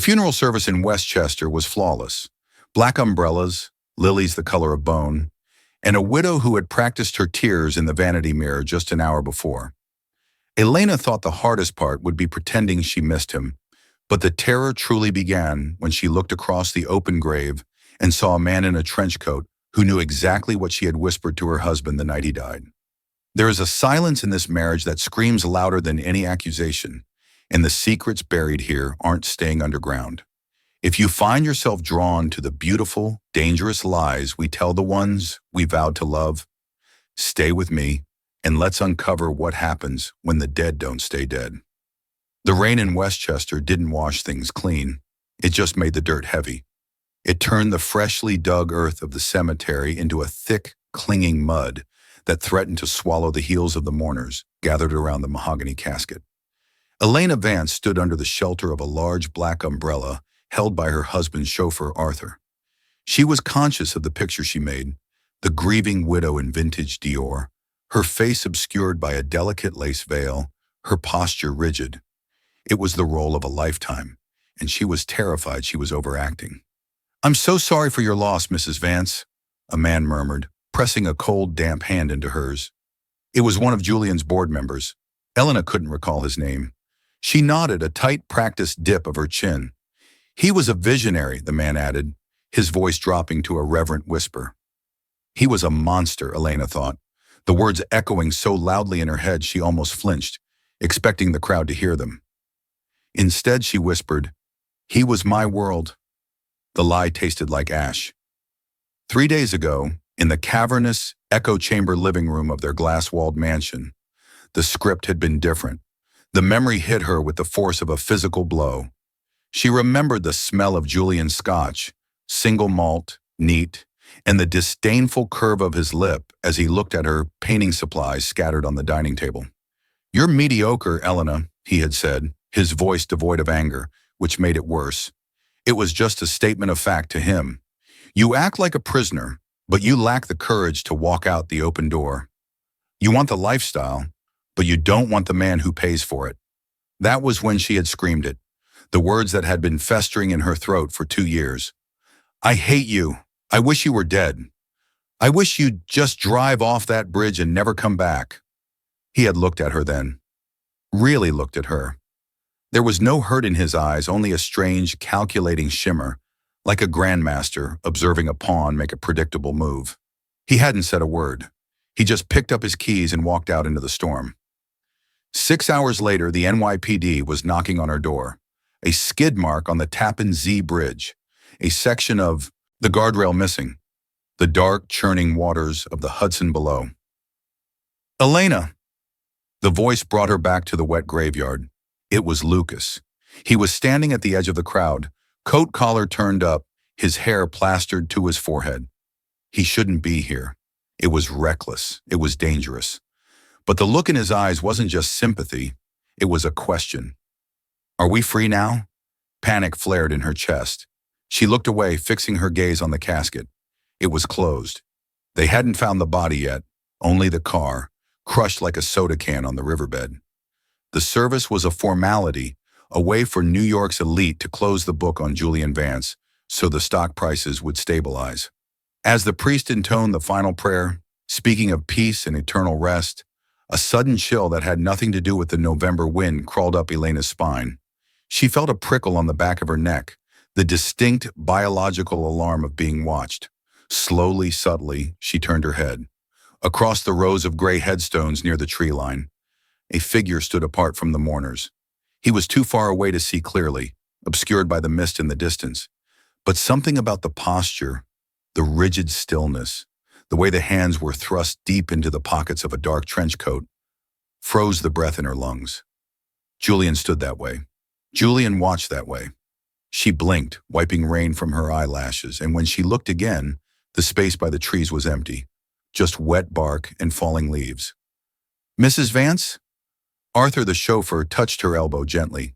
funeral service in Westchester was flawless. Black umbrellas, lilies the color of bone, and a widow who had practiced her tears in the vanity mirror just an hour before. Elena thought the hardest part would be pretending she missed him, but the terror truly began when she looked across the open grave and saw a man in a trench coat who knew exactly what she had whispered to her husband the night he died. There is a silence in this marriage that screams louder than any accusation, and the secrets buried here aren't staying underground. If you find yourself drawn to the beautiful, dangerous lies we tell the ones we vowed to love, stay with me and let's uncover what happens when the dead don't stay dead. The rain in Westchester didn't wash things clean. It just made the dirt heavy. It turned the freshly dug earth of the cemetery into a thick, clinging mud that threatened to swallow the heels of the mourners gathered around the mahogany casket. Elena Vance stood under the shelter of a large black umbrella held by her husband's chauffeur, Arthur. She was conscious of the picture she made, the grieving widow in vintage Dior, her face obscured by a delicate lace veil, her posture rigid. It was the role of a lifetime, and she was terrified she was overacting. "I'm so sorry for your loss, Mrs. Vance," a man murmured, pressing a cold, damp hand into hers. It was one of Julian's board members. Elena couldn't recall his name. She nodded, a tight, practiced dip of her chin. "He was a visionary," the man added, his voice dropping to a reverent whisper. He was a monster, Elena thought, the words echoing so loudly in her head she almost flinched, expecting the crowd to hear them. Instead, she whispered, "He was my world." The lie tasted like ash. 3 days ago, in the cavernous, echo chamber living room of their glass-walled mansion, the script had been different. The memory hit her with the force of a physical blow. She remembered the smell of Julian's scotch, single malt, neat, and the disdainful curve of his lip as he looked at her painting supplies scattered on the dining table. "You're mediocre, Elena," he had said, his voice devoid of anger, which made it worse. It was just a statement of fact to him. "You act like a prisoner, but you lack the courage to walk out the open door. You want the lifestyle, but you don't want the man who pays for it." That was when she had screamed it, the words that had been festering in her throat for 2 years. "I hate you. I wish you were dead. I wish you'd just drive off that bridge and never come back." He had looked at her then. Really looked at her. There was no hurt in his eyes, only a strange, calculating shimmer, like a grandmaster observing a pawn make a predictable move. He hadn't said a word. He just picked up his keys and walked out into the storm. 6 hours later, the NYPD was knocking on her door. A skid mark on the Tappan Zee Bridge, a section of the guardrail missing, the dark, churning waters of the Hudson below. "Elena!" The voice brought her back to the wet graveyard. It was Lucas. He was standing at the edge of the crowd, coat collar turned up, his hair plastered to his forehead. He shouldn't be here. It was reckless. It was dangerous. But the look in his eyes wasn't just sympathy. It was a question. "Are we free now?" Panic flared in her chest. She looked away, fixing her gaze on the casket. It was closed. They hadn't found the body yet, only the car, crushed like a soda can on the riverbed. The service was a formality, a way for New York's elite to close the book on Julian Vance so the stock prices would stabilize. As the priest intoned the final prayer, speaking of peace and eternal rest, a sudden chill that had nothing to do with the November wind crawled up Elena's spine. She felt a prickle on the back of her neck, the distinct biological alarm of being watched. Slowly, subtly, she turned her head. Across the rows of gray headstones near the tree line, a figure stood apart from the mourners. He was too far away to see clearly, obscured by the mist in the distance. But something about the posture, the rigid stillness, the way the hands were thrust deep into the pockets of a dark trench coat, froze the breath in her lungs. Julian stood that way. Julian watched that way. She blinked, wiping rain from her eyelashes, and when she looked again, the space by the trees was empty, just wet bark and falling leaves. "Mrs. Vance?" Arthur, the chauffeur, touched her elbow gently.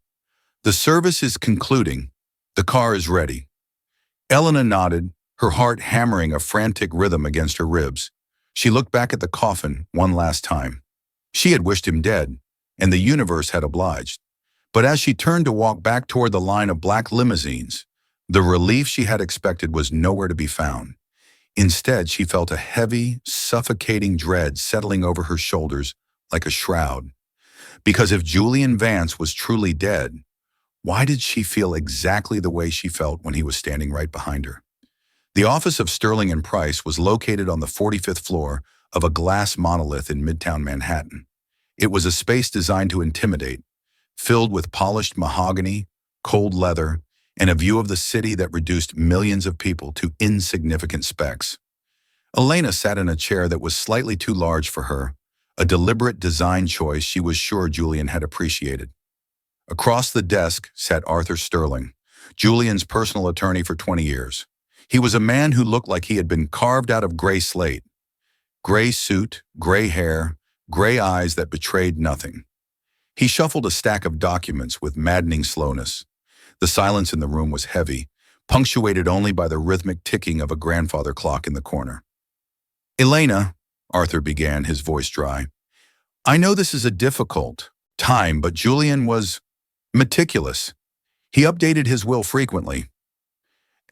"The service is concluding. The car is ready." Elena nodded, her heart hammering a frantic rhythm against her ribs. She looked back at the coffin one last time. She had wished him dead, and the universe had obliged. But as she turned to walk back toward the line of black limousines, the relief she had expected was nowhere to be found. Instead, she felt a heavy, suffocating dread settling over her shoulders like a shroud. Because if Julian Vance was truly dead, why did she feel exactly the way she felt when he was standing right behind her? The office of Sterling and Price was located on the 45th floor of a glass monolith in Midtown Manhattan. It was a space designed to intimidate, filled with polished mahogany, cold leather, and a view of the city that reduced millions of people to insignificant specks. Elena sat in a chair that was slightly too large for her, a deliberate design choice she was sure Julian had appreciated. Across the desk sat Arthur Sterling, Julian's personal attorney for 20 years. He was a man who looked like he had been carved out of gray slate. Gray suit, gray hair, gray eyes that betrayed nothing. He shuffled a stack of documents with maddening slowness. The silence in the room was heavy, punctuated only by the rhythmic ticking of a grandfather clock in the corner. "Elena," Arthur began, his voice dry, "I know this is a difficult time, but Julian was meticulous. He updated his will frequently."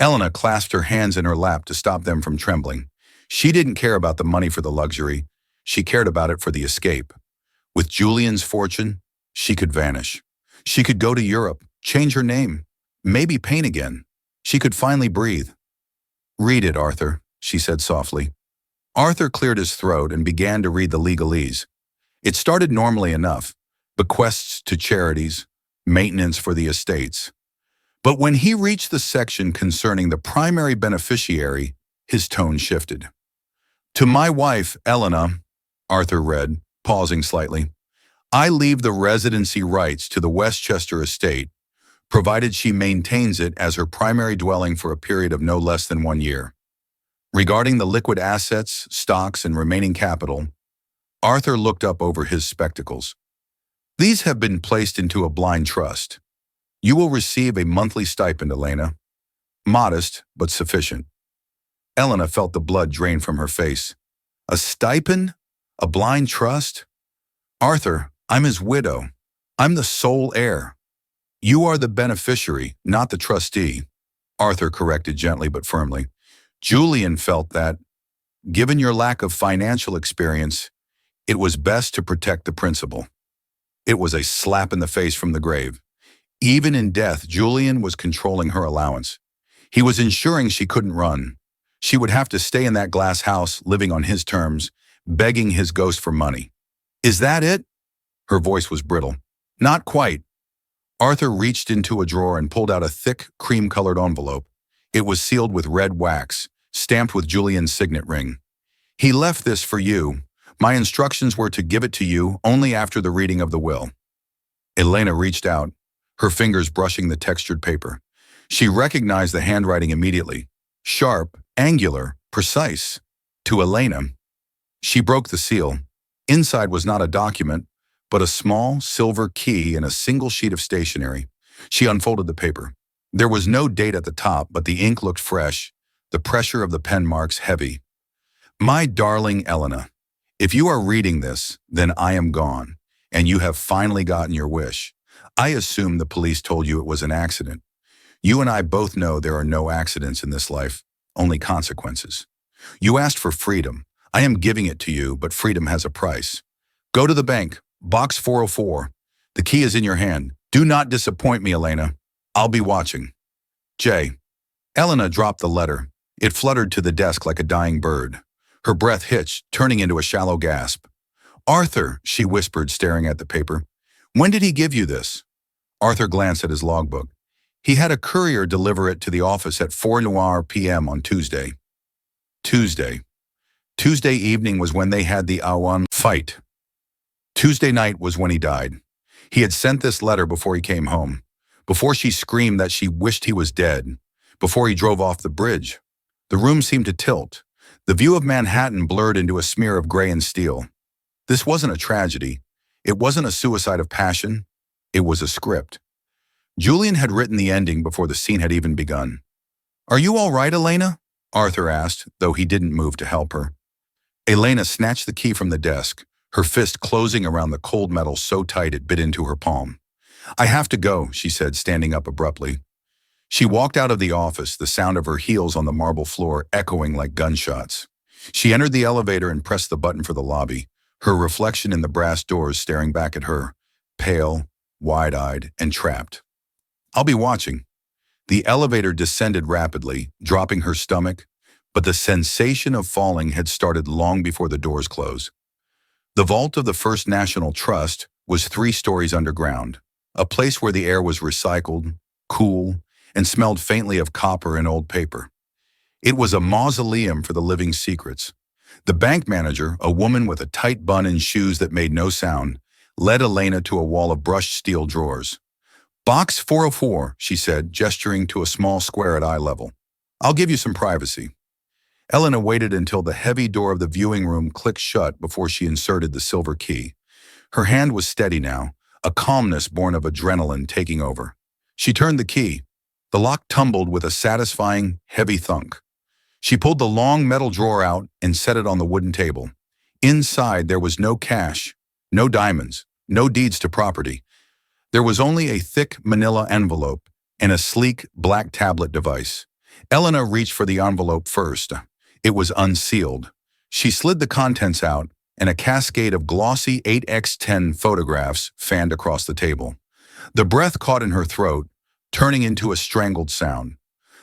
Elena clasped her hands in her lap to stop them from trembling. She didn't care about the money for the luxury. She cared about it for the escape. With Julian's fortune, she could vanish. She could go to Europe, change her name, maybe paint again. She could finally breathe. "Read it, Arthur," she said softly. Arthur cleared his throat and began to read the legalese. It started normally enough: bequests to charities, maintenance for the estates. But when he reached the section concerning the primary beneficiary, his tone shifted. "To my wife, Elena," Arthur read, pausing slightly, "I leave the residency rights to the Westchester estate, provided she maintains it as her primary dwelling for a period of no less than 1 year. Regarding the liquid assets, stocks, and remaining capital," Arthur looked up over his spectacles, "these have been placed into a blind trust. You will receive a monthly stipend, Elena. Modest, but sufficient." Elena felt the blood drain from her face. "A stipend? A blind trust? Arthur, I'm his widow. I'm the sole heir." "You are the beneficiary, not the trustee," Arthur corrected gently but firmly. Julian felt that, given your lack of financial experience, it was best to protect the principal. It was a slap in the face from the grave. Even in death, Julian was controlling her allowance. He was ensuring she couldn't run. She would have to stay in that glass house, living on his terms, begging his ghost for money. "Is that it?" Her voice was brittle. "Not quite." Arthur reached into a drawer and pulled out a thick, cream-colored envelope. It was sealed with red wax, stamped with Julian's signet ring. "He left this for you. My instructions were to give it to you only after the reading of the will." Elena reached out, her fingers brushing the textured paper. She recognized the handwriting immediately. Sharp, angular, precise. To Elena. She broke the seal. Inside was not a document, but a small silver key and a single sheet of stationery. She unfolded the paper. There was no date at the top, but the ink looked fresh, the pressure of the pen marks heavy. "My darling Elena, if you are reading this, then I am gone, and you have finally gotten your wish. I assume the police told you it was an accident. You and I both know there are no accidents in this life, only consequences. You asked for freedom. I am giving it to you, but freedom has a price. Go to the bank, box 404. The key is in your hand. Do not disappoint me, Elena. I'll be watching. J." Elena dropped the letter. It fluttered to the desk like a dying bird. Her breath hitched, turning into a shallow gasp. "Arthur," she whispered, staring at the paper. "When did he give you this?" Arthur glanced at his logbook. He had a courier deliver it to the office at 4 p.m. on Tuesday. Tuesday evening was when they had the Awan fight. Tuesday night was when he died. He had sent this letter before he came home, before she screamed that she wished he was dead, before he drove off the bridge. The room seemed to tilt. The view of Manhattan blurred into a smear of gray and steel. This wasn't a tragedy. It wasn't a suicide of passion. It was a script. Julian had written the ending before the scene had even begun. "Are you all right, Elena?" Arthur asked, though he didn't move to help her. Elena snatched the key from the desk, her fist closing around the cold metal so tight it bit into her palm. "I have to go," she said, standing up abruptly. She walked out of the office, the sound of her heels on the marble floor echoing like gunshots. She entered the elevator and pressed the button for the lobby, her reflection in the brass doors staring back at her, pale, wide-eyed, and trapped. "I'll be watching." The elevator descended rapidly, dropping her stomach, but the sensation of falling had started long before the doors closed. The vault of the First National Trust was 3 stories underground, a place where the air was recycled, cool, and smelled faintly of copper and old paper. It was a mausoleum for the living secrets. The bank manager, a woman with a tight bun and shoes that made no sound, led Elena to a wall of brushed steel drawers. "Box 404, she said, gesturing to a small square at eye level. "I'll give you some privacy." Elena waited until the heavy door of the viewing room clicked shut before she inserted the silver key. Her hand was steady now, a calmness born of adrenaline taking over. She turned the key. The lock tumbled with a satisfying, heavy thunk. She pulled the long metal drawer out and set it on the wooden table. Inside there was no cash, no diamonds, no deeds to property. There was only a thick manila envelope and a sleek black tablet device. Elena reached for the envelope first. It was unsealed. She slid the contents out, and a cascade of glossy 8x10 photographs fanned across the table. The breath caught in her throat, turning into a strangled sound.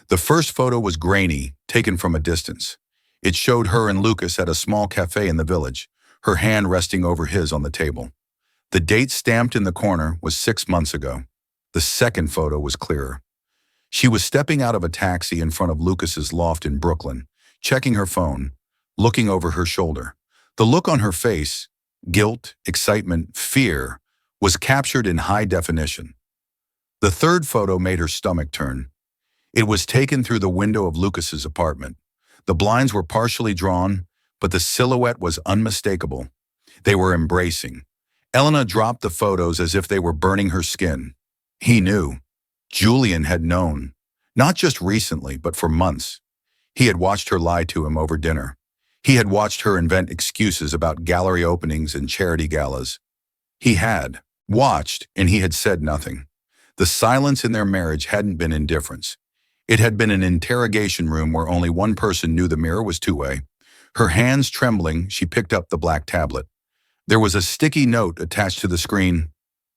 The first photo was grainy, taken from a distance. It showed her and Lucas at a small cafe in the village, her hand resting over his on the table. The date stamped in the corner was 6 months ago. The second photo was clearer. She was stepping out of a taxi in front of Lucas's loft in Brooklyn, checking her phone, looking over her shoulder. The look on her face, guilt, excitement, fear, was captured in high definition. The third photo made her stomach turn. It was taken through the window of Lucas's apartment. The blinds were partially drawn, but the silhouette was unmistakable. They were embracing. Elena dropped the photos as if they were burning her skin. He knew. Julian had known. Not just recently, but for months. He had watched her lie to him over dinner. He had watched her invent excuses about gallery openings and charity galas. He had watched, and he had said nothing. The silence in their marriage hadn't been indifference. It had been an interrogation room where only one person knew the mirror was two-way. Her hands trembling, she picked up the black tablet. There was a sticky note attached to the screen.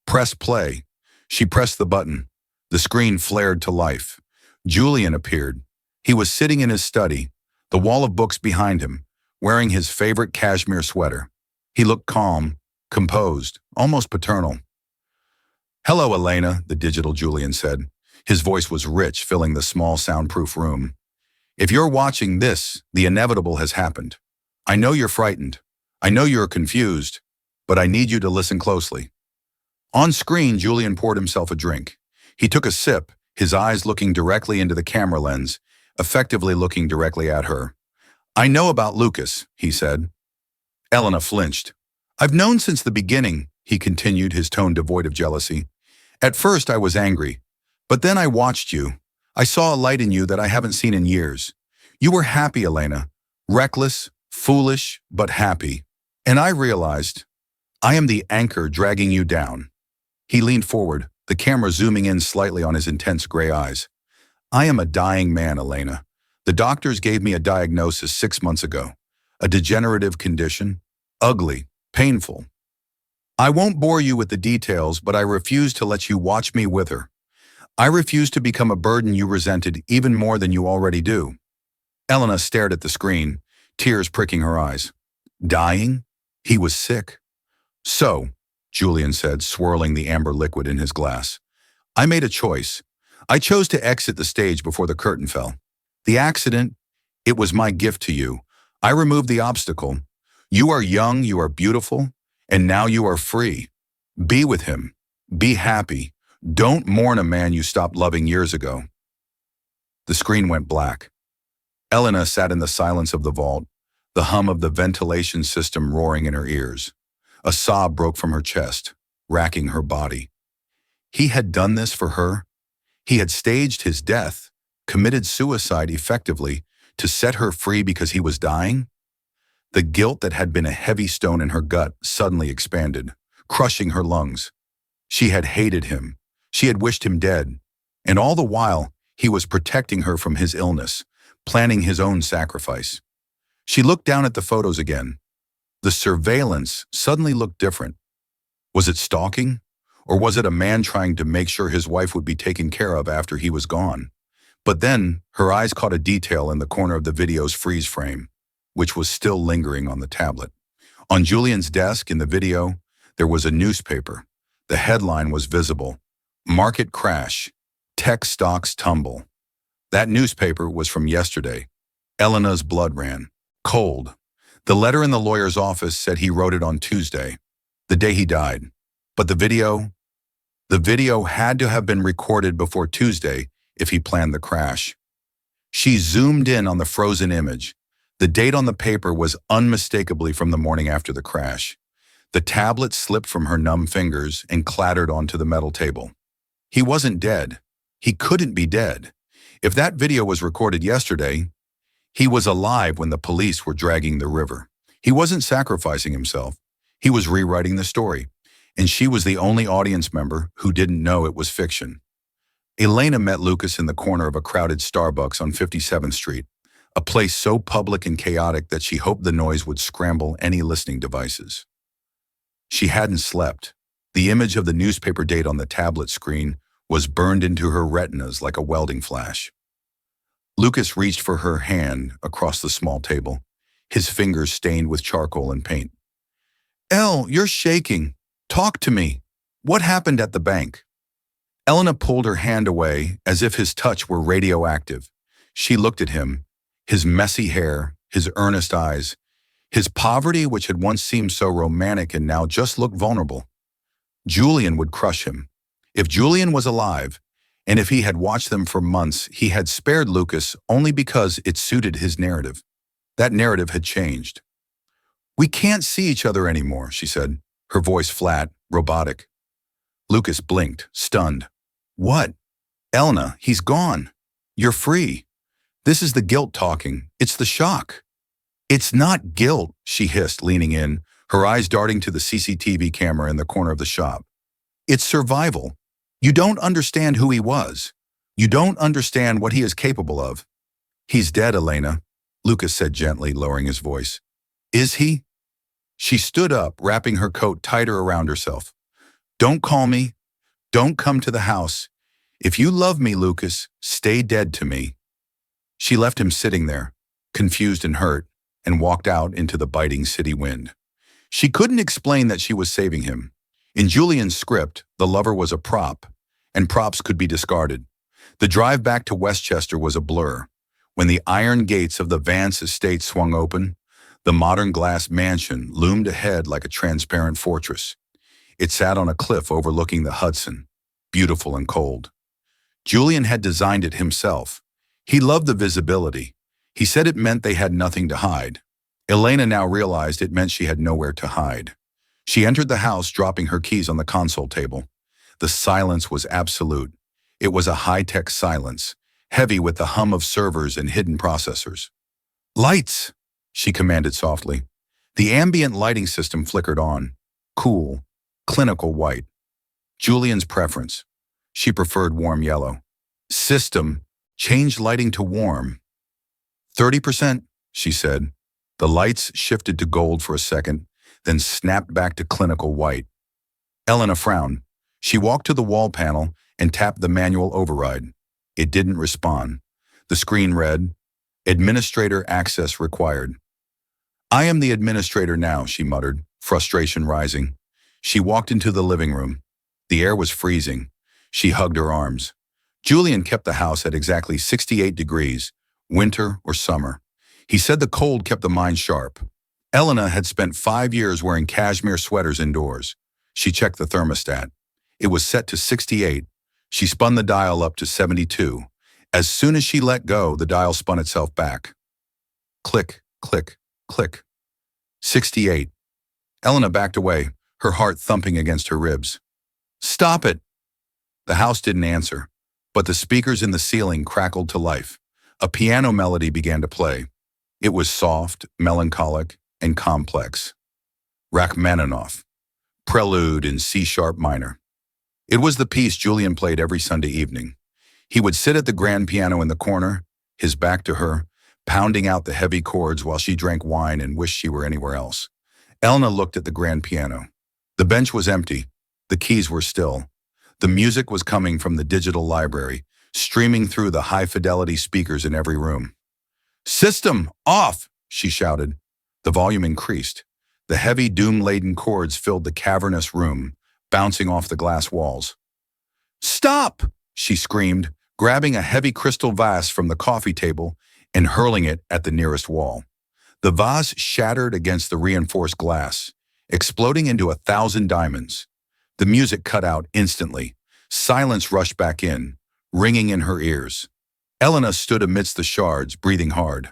"Press play." She pressed the button. The screen flared to life. Julian appeared. He was sitting in his study, the wall of books behind him, wearing his favorite cashmere sweater. He looked calm, composed, almost paternal. "Hello, Elena," the digital Julian said. His voice was rich, filling the small soundproof room. "If you're watching this, the inevitable has happened. I know you're frightened. I know you're confused, but I need you to listen closely." On screen, Julian poured himself a drink. He took a sip, his eyes looking directly into the camera lens, effectively looking directly at her. "I know about Lucas," he said. Elena flinched. "I've known since the beginning," he continued, his tone devoid of jealousy. "At first I was angry, but then I watched you. I saw a light in you that I haven't seen in years. You were happy, Elena. Reckless, foolish, but happy. And I realized, I am the anchor dragging you down." He leaned forward, the camera zooming in slightly on his intense gray eyes. "I am a dying man, Elena. The doctors gave me a diagnosis 6 months ago. A degenerative condition. Ugly. Painful. I won't bore you with the details, but I refuse to let you watch me with her. I refuse to become a burden you resented even more than you already do." Elena stared at the screen, tears pricking her eyes. Dying? He was sick. "So," Julian said, swirling the amber liquid in his glass, "I made a choice. I chose to exit the stage before the curtain fell. The accident, it was my gift to you. I removed the obstacle. You are young, you are beautiful, and now you are free. Be with him. Be happy. Don't mourn a man you stopped loving years ago." The screen went black. Elena sat in the silence of the vault, the hum of the ventilation system roaring in her ears. A sob broke from her chest, racking her body. He had done this for her. He had staged his death, committed suicide effectively, to set her free because he was dying. The guilt that had been a heavy stone in her gut suddenly expanded, crushing her lungs. She had hated him. She had wished him dead. And all the while, he was protecting her from his illness, planning his own sacrifice. She looked down at the photos again. The surveillance suddenly looked different. Was it stalking? Or was it a man trying to make sure his wife would be taken care of after he was gone? But then, her eyes caught a detail in the corner of the video's freeze frame, which was still lingering on the tablet. On Julian's desk in the video, there was a newspaper. The headline was visible: "Market Crash. Tech Stocks Tumble." That newspaper was from yesterday. Elena's blood ran cold. The letter in the lawyer's office said he wrote it on Tuesday, the day he died. But the video had to have been recorded before Tuesday if he planned the crash. She zoomed in on the frozen image. The date on the paper was unmistakably from the morning after the crash. The tablet slipped from her numb fingers and clattered onto the metal table. He wasn't dead. He couldn't be dead. If that video was recorded yesterday, he was alive when the police were dragging the river. He wasn't sacrificing himself. He was rewriting the story. And she was the only audience member who didn't know it was fiction. Elena met Lucas in the corner of a crowded Starbucks on 57th Street, a place so public and chaotic that she hoped the noise would scramble any listening devices. She hadn't slept. The image of the newspaper date on the tablet screen was burned into her retinas like a welding flash. Lucas reached for her hand across the small table, his fingers stained with charcoal and paint. "Elle, you're shaking. Talk to me. What happened at the bank?" Elena pulled her hand away as if his touch were radioactive. She looked at him, his messy hair, his earnest eyes, his poverty which had once seemed so romantic and now just looked vulnerable. Julian would crush him. If Julian was alive, and if he had watched them for months, he had spared Lucas only because it suited his narrative. That narrative had changed. "We can't see each other anymore," she said, her voice flat, robotic. Lucas blinked, stunned. "What?" "Elena, he's gone. You're free. This is the guilt talking. It's the shock." "It's not guilt," she hissed, leaning in, her eyes darting to the CCTV camera in the corner of the shop. "It's survival. You don't understand who he was. You don't understand what he is capable of." "He's dead, Elena," Lucas said gently, lowering his voice. "Is he?" She stood up, wrapping her coat tighter around herself. "Don't call me. Don't come to the house. If you love me, Lucas, stay dead to me." She left him sitting there, confused and hurt, and walked out into the biting city wind. She couldn't explain that she was saving him. In Julian's script, the lover was a prop, and props could be discarded. The drive back to Westchester was a blur. When the iron gates of the Vance estate swung open, the modern glass mansion loomed ahead like a transparent fortress. It sat on a cliff overlooking the Hudson, beautiful and cold. Julian had designed it himself. He loved the visibility. He said it meant they had nothing to hide. Elena now realized it meant she had nowhere to hide. She entered the house, dropping her keys on the console table. The silence was absolute. It was a high-tech silence, heavy with the hum of servers and hidden processors. "Lights!" she commanded softly. The ambient lighting system flickered on, cool, clinical white. Julian's preference. She preferred warm yellow. "System, change lighting to warm." 30%, she said. The lights shifted to gold for a second, then snapped back to clinical white. Elena frowned. She walked to the wall panel and tapped the manual override. It didn't respond. The screen read, "Administrator access required." "I am the administrator now," she muttered, frustration rising. She walked into the living room. The air was freezing. She hugged her arms. Julian kept the house at exactly 68 degrees, winter or summer. He said the cold kept the mind sharp. Elena had spent 5 years wearing cashmere sweaters indoors. She checked the thermostat. It was set to 68. She spun the dial up to 72. As soon as she let go, the dial spun itself back. Click, click, click. 68. Elena backed away, her heart thumping against her ribs. "Stop it!" The house didn't answer, but the speakers in the ceiling crackled to life. A piano melody began to play. It was soft, melancholic, and complex. Rachmaninoff, Prelude in C-sharp minor. It was the piece Julian played every Sunday evening. He would sit at the grand piano in the corner, his back to her, pounding out the heavy chords while she drank wine and wished she were anywhere else. Elena looked at the grand piano. The bench was empty. The keys were still. The music was coming from the digital library, streaming through the high-fidelity speakers in every room. "System, off!" she shouted. The volume increased. The heavy, doom-laden chords filled the cavernous room, bouncing off the glass walls. "Stop!" she screamed, grabbing a heavy crystal vase from the coffee table and hurling it at the nearest wall. The vase shattered against the reinforced glass, exploding into 1,000 diamonds. The music cut out instantly. Silence rushed back in, ringing in her ears. Elena stood amidst the shards, breathing hard.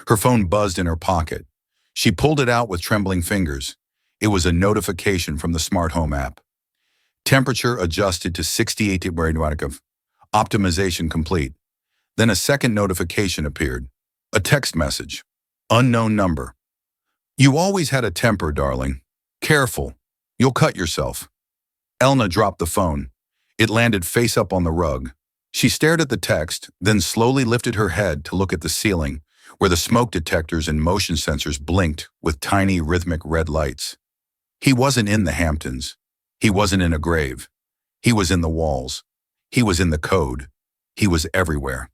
Her phone buzzed in her pocket. She pulled it out with trembling fingers. It was a notification from the smart home app. Temperature adjusted to 68 degrees. Optimization complete. Then a second notification appeared. A text message. Unknown number. "You always had a temper, darling. Careful. You'll cut yourself." Elena dropped the phone. It landed face up on the rug. She stared at the text, then slowly lifted her head to look at the ceiling, where the smoke detectors and motion sensors blinked with tiny rhythmic red lights. He wasn't in the Hamptons. He wasn't in a grave. He was in the walls. He was in the code. He was everywhere.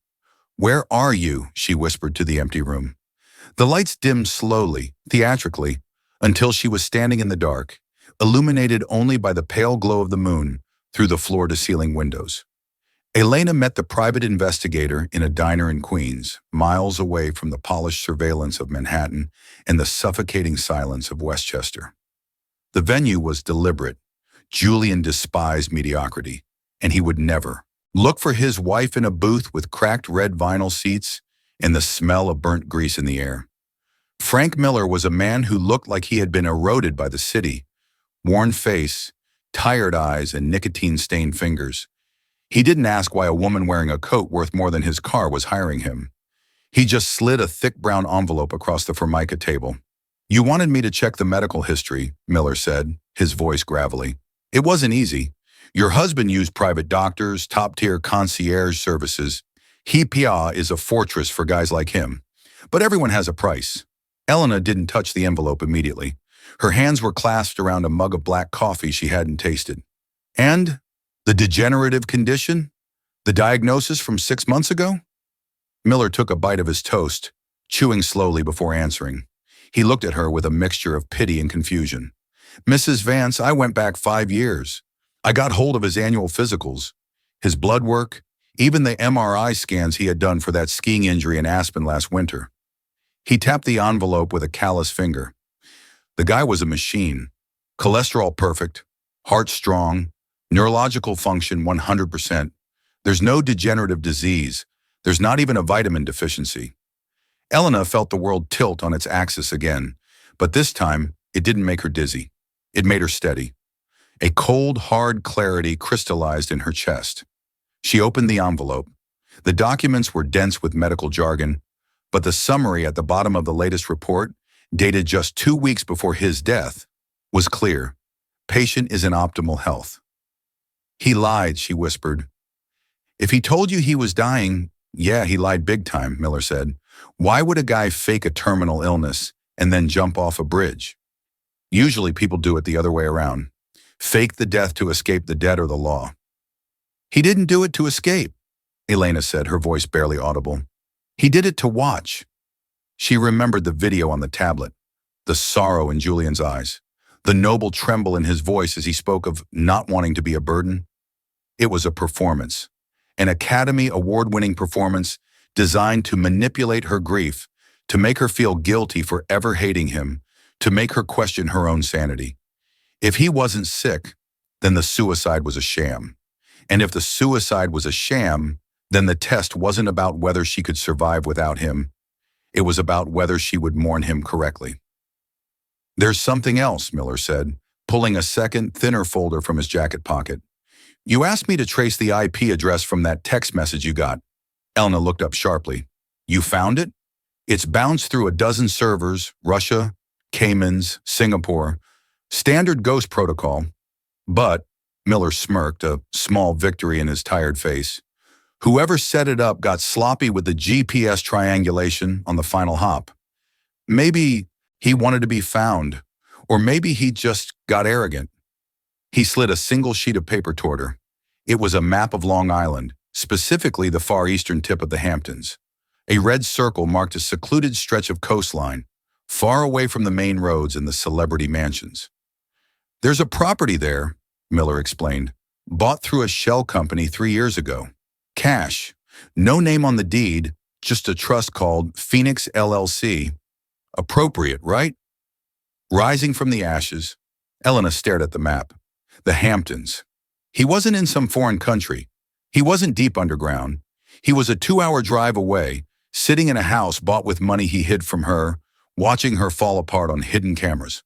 "Where are you?" she whispered to the empty room. The lights dimmed slowly, theatrically, until she was standing in the dark, illuminated only by the pale glow of the moon through the floor-to-ceiling windows. Elena met the private investigator in a diner in Queens, miles away from the polished surveillance of Manhattan and the suffocating silence of Westchester. The venue was deliberate. Julian despised mediocrity, and he would never look for his wife in a booth with cracked red vinyl seats and the smell of burnt grease in the air. Frank Miller was a man who looked like he had been eroded by the city, worn face, tired eyes, and nicotine-stained fingers. He didn't ask why a woman wearing a coat worth more than his car was hiring him. He just slid a thick brown envelope across the Formica table. "You wanted me to check the medical history," Miller said, his voice gravelly. "It wasn't easy. Your husband used private doctors, top-tier concierge services. HPA is a fortress for guys like him. But everyone has a price." Elena didn't touch the envelope immediately. Her hands were clasped around a mug of black coffee she hadn't tasted. "And the degenerative condition? The diagnosis from 6 months ago?" Miller took a bite of his toast, chewing slowly before answering. He looked at her with a mixture of pity and confusion. "Mrs. Vance, I went back 5 years. I got hold of his annual physicals, his blood work, even the MRI scans he had done for that skiing injury in Aspen last winter." He tapped the envelope with a callous finger. The guy was a machine. Cholesterol perfect, heart strong, neurological function 100%. There's no degenerative disease. There's not even a vitamin deficiency. Elena felt the world tilt on its axis again, but this time it didn't make her dizzy. It made her steady. A cold, hard clarity crystallized in her chest. She opened the envelope. The documents were dense with medical jargon, but the summary at the bottom of the latest report, dated just 2 weeks before his death, was clear. Patient is in optimal health. "He lied," she whispered. "If he told you he was dying, yeah, he lied big time," Miller said. "Why would a guy fake a terminal illness and then jump off a bridge? Usually people do it the other way around. Fake the death to escape the debt or the law." "He didn't do it to escape," Elena said, her voice barely audible. "He did it to watch." She remembered the video on the tablet, the sorrow in Julian's eyes, the noble tremble in his voice as he spoke of not wanting to be a burden. It was a performance, an Academy Award-winning performance designed to manipulate her grief, to make her feel guilty for ever hating him, to make her question her own sanity. If he wasn't sick, then the suicide was a sham. And if the suicide was a sham, then the test wasn't about whether she could survive without him. It was about whether she would mourn him correctly. "There's something else," Miller said, pulling a second, thinner folder from his jacket pocket. "You asked me to trace the IP address from that text message you got." Elena looked up sharply. "You found it? It's bounced through a dozen servers, Russia, Caymans, Singapore. Standard ghost protocol. But Miller smirked, a small victory in his tired face. Whoever set it up got sloppy with the GPS triangulation on the final hop. Maybe he wanted to be found, or maybe he just got arrogant. He slid a single sheet of paper toward her. It was a map of Long Island, specifically the far eastern tip of the Hamptons. A red circle marked a secluded stretch of coastline, far away from the main roads and the celebrity mansions. There's a property there, Miller explained, bought through a shell company 3 years ago. Cash. No name on the deed, just a trust called Phoenix LLC. Appropriate, right? Rising from the ashes, Elena stared at the map. The Hamptons. He wasn't in some foreign country. He wasn't deep underground. He was a 2-hour drive away, sitting in a house bought with money he hid from her, watching her fall apart on hidden cameras.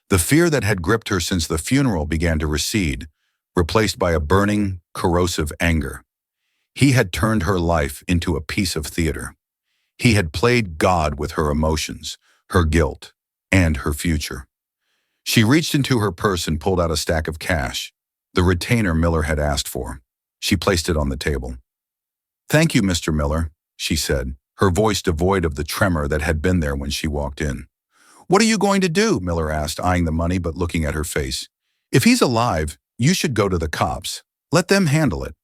The fear that had gripped her since the funeral began to recede, replaced by a burning, corrosive anger. He had turned her life into a piece of theater. He had played God with her emotions, her guilt, and her future. She reached into her purse and pulled out a stack of cash, the retainer Miller had asked for. She placed it on the table. "Thank you, Mr. Miller," she said, her voice devoid of the tremor that had been there when she walked in. "What are you going to do?" Miller asked, eyeing the money but looking at her face. "If he's alive, you should go to the cops. Let them handle it."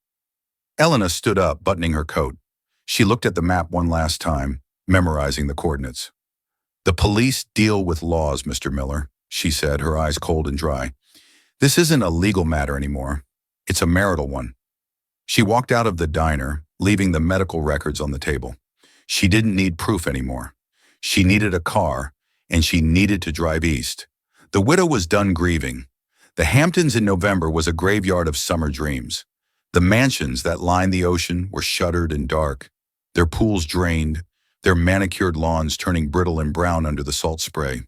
Elena stood up, buttoning her coat. She looked at the map one last time, memorizing the coordinates. "The police deal with laws, Mr. Miller," she said, her eyes cold and dry. "This isn't a legal matter anymore. It's a marital one." She walked out of the diner, leaving the medical records on the table. She didn't need proof anymore. She needed a car, and she needed to drive east. The widow was done grieving. The Hamptons in November was a graveyard of summer dreams. The mansions that lined the ocean were shuttered and dark, their pools drained, their manicured lawns turning brittle and brown under the salt spray.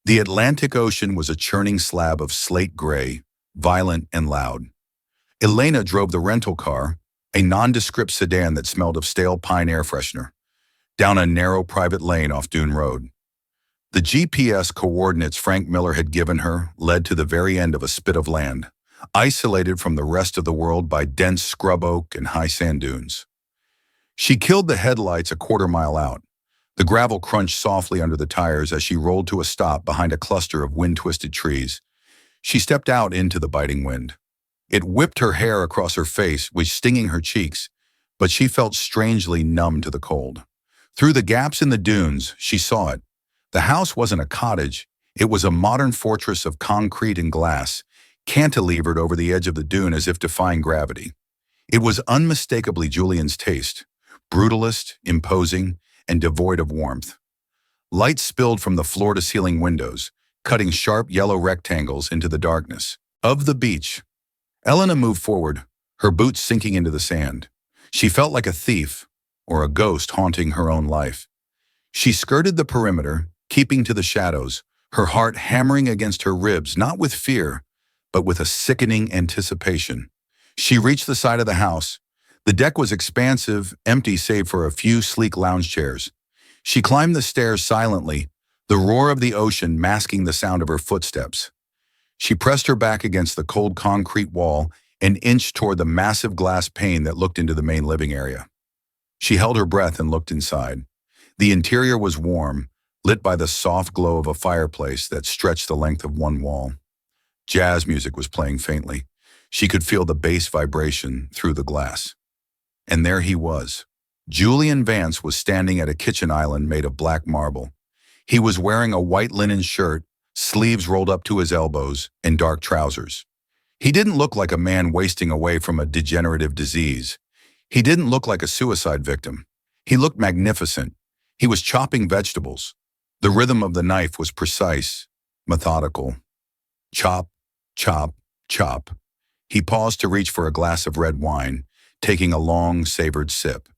The Atlantic Ocean was a churning slab of slate gray, violent and loud. Elena drove the rental car, a nondescript sedan that smelled of stale pine air freshener, down a narrow private lane off Dune Road. The GPS coordinates Frank Miller had given her led to the very end of a spit of land, isolated from the rest of the world by dense scrub oak and high sand dunes. She killed the headlights a quarter-mile out. The gravel crunched softly under the tires as she rolled to a stop behind a cluster of wind-twisted trees. She stepped out into the biting wind. It whipped her hair across her face, which stinging her cheeks, but she felt strangely numb to the cold. Through the gaps in the dunes, she saw it. The house wasn't a cottage. It was a modern fortress of concrete and glass, cantilevered over the edge of the dune as if defying gravity. It was unmistakably Julian's taste, brutalist, imposing, and devoid of warmth. Light spilled from the floor-to-ceiling windows, cutting sharp yellow rectangles into the darkness. Of the beach. Elena moved forward, her boots sinking into the sand. She felt like a thief, or a ghost haunting her own life. She skirted the perimeter, keeping to the shadows, her heart hammering against her ribs, not with fear, but with a sickening anticipation. She reached the side of the house. The deck was expansive, empty save for a few sleek lounge chairs. She climbed the stairs silently, the roar of the ocean masking the sound of her footsteps. She pressed her back against the cold concrete wall and inched toward the massive glass pane that looked into the main living area. She held her breath and looked inside. The interior was warm, lit by the soft glow of a fireplace that stretched the length of one wall. Jazz music was playing faintly. She could feel the bass vibration through the glass. And there he was. Julian Vance was standing at a kitchen island made of black marble. He was wearing a white linen shirt, sleeves rolled up to his elbows, and dark trousers. He didn't look like a man wasting away from a degenerative disease. He didn't look like a suicide victim. He looked magnificent. He was chopping vegetables. The rhythm of the knife was precise, methodical. Chop, chop, chop. He paused to reach for a glass of red wine, taking a long, savored sip.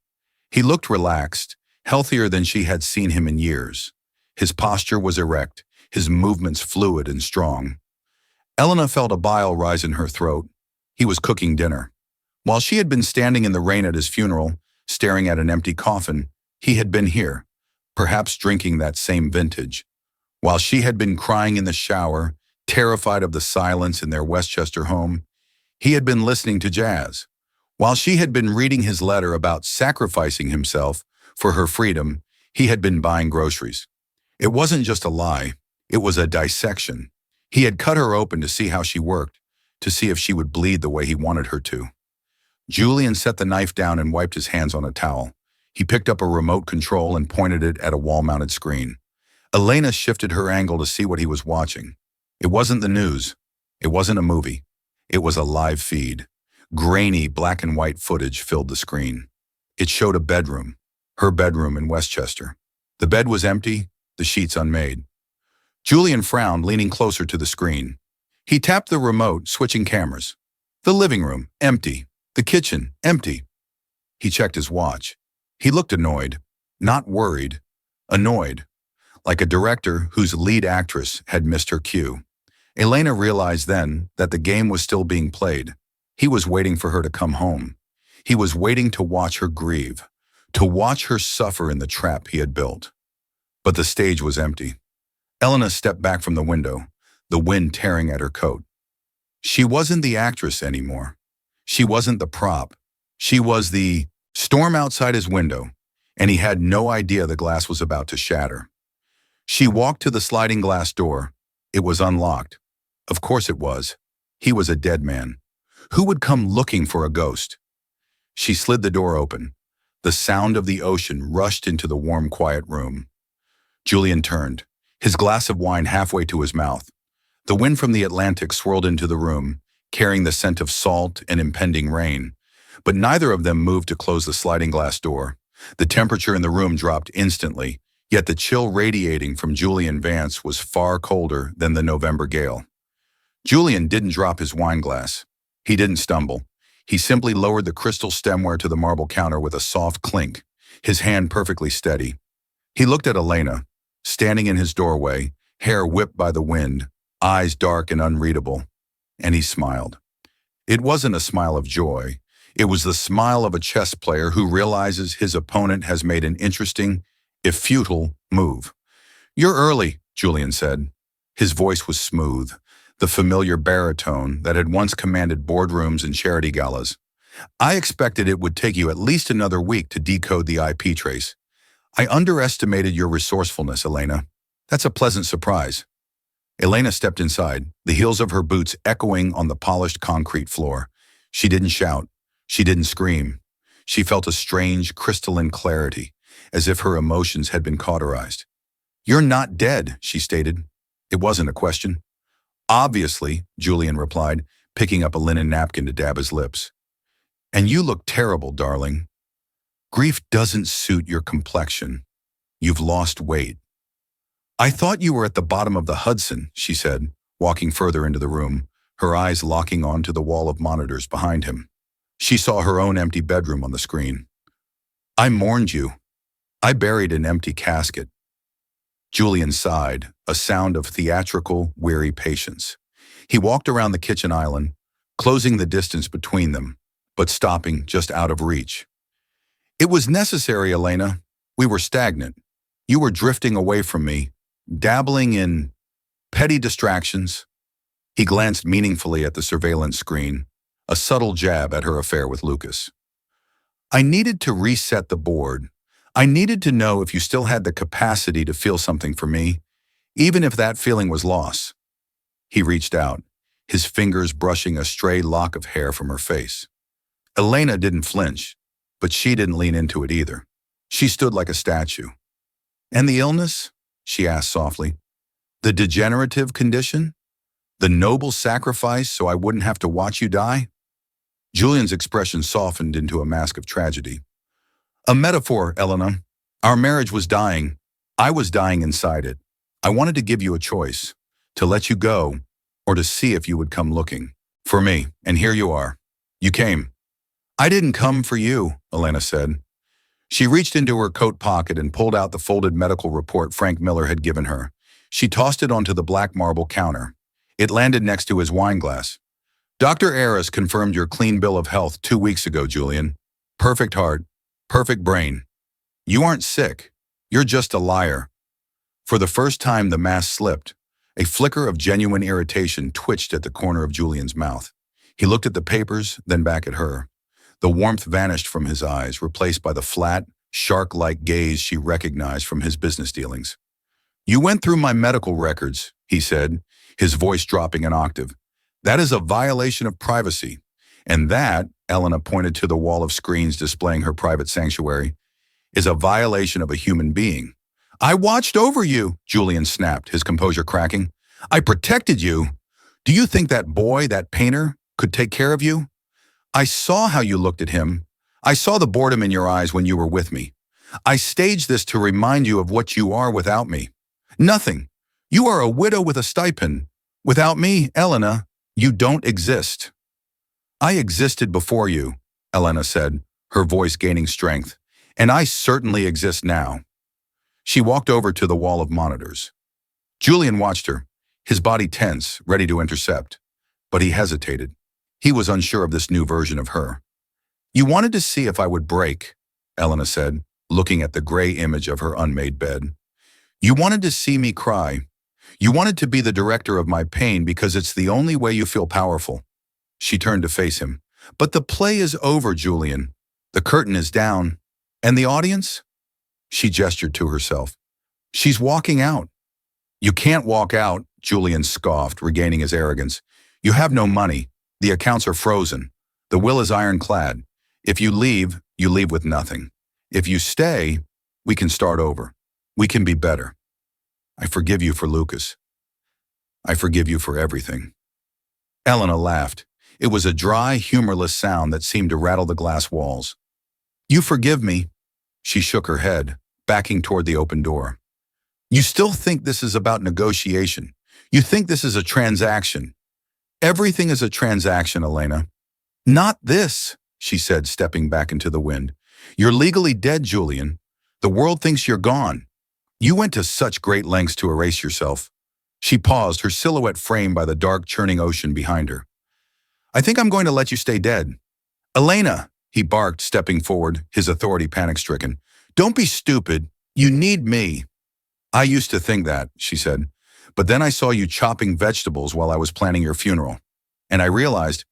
He looked relaxed, healthier than she had seen him in years. His posture was erect, his movements fluid and strong. Elena felt a bile rise in her throat. He was cooking dinner. While she had been standing in the rain at his funeral, staring at an empty coffin, he had been here, perhaps drinking that same vintage. While she had been crying in the shower, terrified of the silence in their Westchester home, He had been listening to jazz. While she had been reading his letter about sacrificing himself for her freedom, he had been buying groceries. It wasn't just a lie, it was a dissection. He had cut her open to see how she worked, to see if she would bleed the way he wanted her to. Julian set the knife down and wiped his hands on a towel. He picked up a remote control and pointed it at a wall-mounted screen. Elena shifted her angle to see what he was watching. It wasn't the news. It wasn't a movie. It was a live feed. Grainy black and white footage filled the screen. It showed a bedroom, her bedroom in Westchester. The bed was empty, the sheets unmade. Julian frowned, leaning closer to the screen. He tapped the remote, switching cameras. The living room, empty. The kitchen, empty. He checked his watch. He looked annoyed. Not worried. Annoyed. Like a director whose lead actress had missed her cue. Elena realized then that the game was still being played. He was waiting for her to come home. He was waiting to watch her grieve, to watch her suffer in the trap he had built. But the stage was empty. Elena stepped back from the window, the wind tearing at her coat. She wasn't the actress anymore. She wasn't the prop. She was the storm outside his window, and he had no idea the glass was about to shatter. She walked to the sliding glass door. It was unlocked. Of course it was. He was a dead man. Who would come looking for a ghost? She slid the door open. The sound of the ocean rushed into the warm, quiet room. Julian turned, his glass of wine halfway to his mouth. The wind from the Atlantic swirled into the room, carrying the scent of salt and impending rain. But neither of them moved to close the sliding glass door. The temperature in the room dropped instantly, yet the chill radiating from Julian Vance was far colder than the November gale. Julian didn't drop his wine glass. He didn't stumble. He simply lowered the crystal stemware to the marble counter with a soft clink, his hand perfectly steady. He looked at Elena, standing in his doorway, hair whipped by the wind, eyes dark and unreadable, and he smiled. It wasn't a smile of joy. It was the smile of a chess player who realizes his opponent has made an interesting, if futile, move. "You're early," Julian said. His voice was smooth, the familiar baritone that had once commanded boardrooms and charity galas. "I expected it would take you at least another week to decode the IP trace. I underestimated your resourcefulness, Elena. That's a pleasant surprise." Elena stepped inside, the heels of her boots echoing on the polished concrete floor. She didn't shout. She didn't scream. She felt a strange, crystalline clarity, as if her emotions had been cauterized. "You're not dead," she stated. It wasn't a question. "Obviously," Julian replied, picking up a linen napkin to dab his lips. "And you look terrible, darling. Grief doesn't suit your complexion. You've lost weight." "I thought you were at the bottom of the Hudson," she said, walking further into the room, her eyes locking onto the wall of monitors behind him. She saw her own empty bedroom on the screen. "I mourned you. I buried an empty casket." Julian sighed, a sound of theatrical, weary patience. He walked around the kitchen island, closing the distance between them, but stopping just out of reach. "It was necessary, Elena. We were stagnant. You were drifting away from me, dabbling in petty distractions." He glanced meaningfully at the surveillance screen, a subtle jab at her affair with Lucas. "I needed to reset the board. I needed to know if you still had the capacity to feel something for me, even if that feeling was loss." He reached out, his fingers brushing a stray lock of hair from her face. Elena didn't flinch, but she didn't lean into it either. She stood like a statue. "And the illness?" she asked softly. "The degenerative condition? The noble sacrifice so I wouldn't have to watch you die?" Julian's expression softened into a mask of tragedy. "A metaphor, Elena. Our marriage was dying. I was dying inside it. I wanted to give you a choice, to let you go, or to see if you would come looking. For me, and here you are. You came." "I didn't come for you," Elena said. She reached into her coat pocket and pulled out the folded medical report Frank Miller had given her. She tossed it onto the black marble counter. It landed next to his wine glass. "Dr. Aris confirmed your clean bill of health 2 weeks ago, Julian. Perfect heart, perfect brain. You aren't sick. You're just a liar." For the first time, the mask slipped. A flicker of genuine irritation twitched at the corner of Julian's mouth. He looked at the papers, then back at her. The warmth vanished from his eyes, replaced by the flat, shark-like gaze she recognized from his business dealings. "You went through my medical records," he said, his voice dropping an octave. "That is a violation of privacy. And that," Elena pointed to the wall of screens displaying her private sanctuary, "is a violation of a human being." "I watched over you," Julian snapped, his composure cracking. "I protected you. Do you think that boy, that painter, could take care of you? I saw how you looked at him. I saw the boredom in your eyes when you were with me. I staged this to remind you of what you are without me. Nothing. You are a widow with a stipend. Without me, Elena, you don't exist." "I existed before you," Elena said, her voice gaining strength, "and I certainly exist now." She walked over to the wall of monitors. Julian watched her, his body tense, ready to intercept. But he hesitated. He was unsure of this new version of her. "You wanted to see if I would break," Elena said, looking at the gray image of her unmade bed. "You wanted to see me cry. You wanted to be the director of my pain because it's the only way you feel powerful." She turned to face him. "But the play is over, Julian. The curtain is down. And the audience?" She gestured to herself. "She's walking out." "You can't walk out," Julian scoffed, regaining his arrogance. "You have no money. The accounts are frozen. The will is ironclad. If you leave with nothing. If you stay, we can start over. We can be better. I forgive you for Lucas. I forgive you for everything." Elena laughed. It was a dry, humorless sound that seemed to rattle the glass walls. "You forgive me?" She shook her head, backing toward the open door. "You still think this is about negotiation. You think this is a transaction. Everything is a transaction, Elena." "Not this," she said, stepping back into the wind. "You're legally dead, Julian. The world thinks you're gone. You went to such great lengths to erase yourself." She paused, her silhouette framed by the dark, churning ocean behind her. "I think I'm going to let you stay dead." "Elena," he barked, stepping forward, his authority panic-stricken. "Don't be stupid. You need me." "I used to think that," she said. "But then I saw you chopping vegetables while I was planning your funeral. And I realized,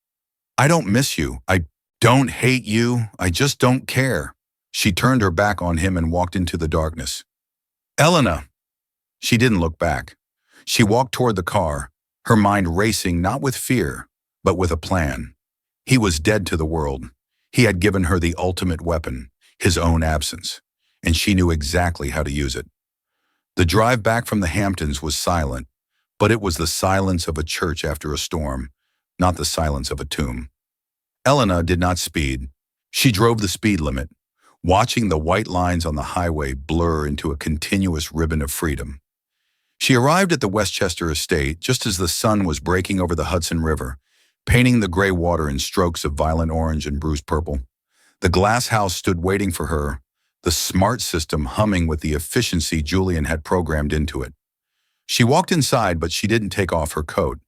I don't miss you. I don't hate you. I just don't care." She turned her back on him and walked into the darkness. "Elena!" She didn't look back. She walked toward the car, her mind racing not with fear, but with a plan. He was dead to the world. He had given her the ultimate weapon, his own absence, and she knew exactly how to use it. The drive back from the Hamptons was silent, but it was the silence of a church after a storm, not the silence of a tomb. Elena did not speed. She drove the speed limit, watching the white lines on the highway blur into a continuous ribbon of freedom. She arrived at the Westchester estate just as the sun was breaking over the Hudson River, painting the gray water in strokes of violent orange and bruised purple. The glass house stood waiting for her, the smart system humming with the efficiency Julian had programmed into it. She walked inside, but she didn't take off her coat.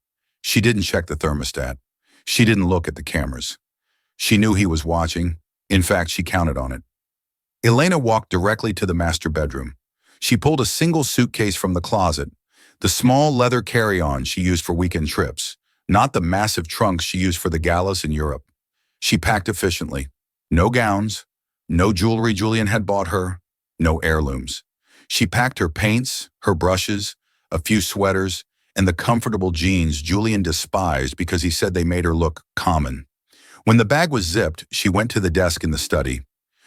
She didn't check the thermostat. She didn't look at the cameras. She knew he was watching. In fact, she counted on it. Elena walked directly to the master bedroom. She pulled a single suitcase from the closet, the small leather carry-on she used for weekend trips, not the massive trunks she used for the galas in Europe. She packed efficiently. No gowns, no jewelry Julian had bought her, no heirlooms. She packed her paints, her brushes, a few sweaters, and the comfortable jeans Julian despised because he said they made her look common. When the bag was zipped, she went to the desk in the study.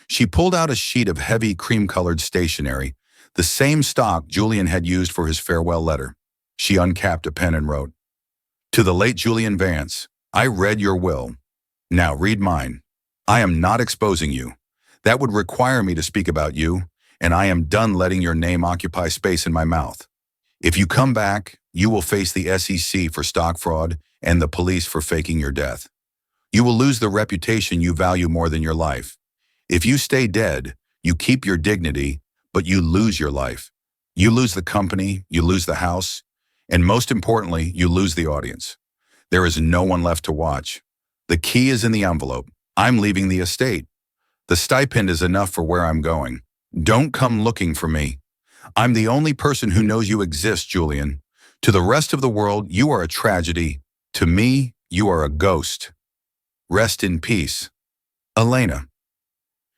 She pulled out a sheet of heavy cream-colored stationery, the same stock Julian had used for his farewell letter. She uncapped a pen and wrote, "To the late Julian Vance, I read your will. Now read mine. I am not exposing you. That would require me to speak about you, and I am done letting your name occupy space in my mouth. If you come back, you will face the SEC for stock fraud and the police for faking your death. You will lose the reputation you value more than your life. If you stay dead, you keep your dignity, but you lose your life. You lose the company, you lose the house, and most importantly, you lose the audience. There is no one left to watch. The key is in the envelope. I'm leaving the estate. The stipend is enough for where I'm going. Don't come looking for me. I'm the only person who knows you exist, Julian. To the rest of the world, you are a tragedy. To me, you are a ghost." Rest in peace, Elena.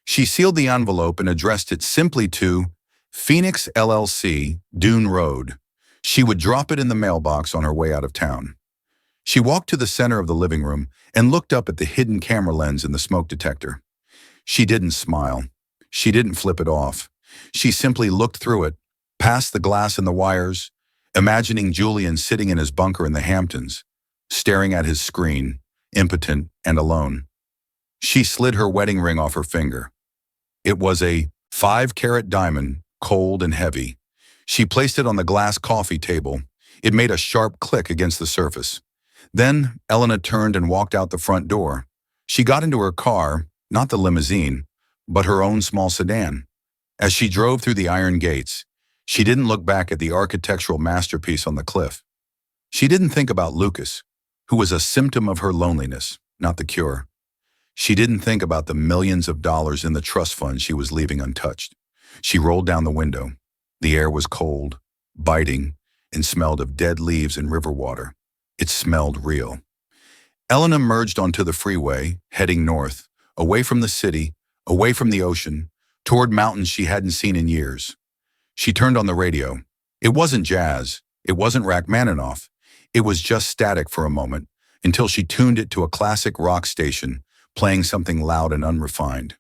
She sealed the envelope and addressed it simply to Phoenix LLC, Dune Road. She would drop it in the mailbox on her way out of town. She walked to the center of the living room and looked up at the hidden camera lens in the smoke detector. She didn't smile. She didn't flip it off. She simply looked through it, past the glass and the wires, imagining Julian sitting in his bunker in the Hamptons, staring at his screen, impotent and alone. She slid her wedding ring off her finger. It was a 5-carat diamond, cold and heavy. She placed it on the glass coffee table. It made a sharp click against the surface. Then Elena turned and walked out the front door. She got into her car, not the limousine, but her own small sedan. As she drove through the iron gates, she didn't look back at the architectural masterpiece on the cliff. She didn't think about Lucas, who was a symptom of her loneliness, not the cure. She didn't think about the millions of dollars in the trust fund she was leaving untouched. She rolled down the window. The air was cold, biting, and smelled of dead leaves and river water. It smelled real. Elena merged onto the freeway, heading north, away from the city, away from the ocean, toward mountains she hadn't seen in years. She turned on the radio. It wasn't jazz. It wasn't Rachmaninoff. It was just static for a moment, until she tuned it to a classic rock station, playing something loud and unrefined.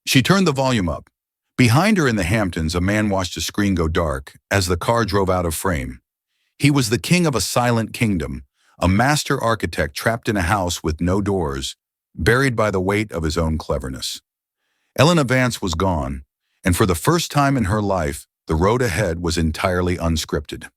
She turned the volume up. Behind her in the Hamptons, a man watched a screen go dark as the car drove out of frame. He was the king of a silent kingdom, a master architect trapped in a house with no doors, buried by the weight of his own cleverness. Elena Vance was gone, and for the first time in her life, the road ahead was entirely unscripted.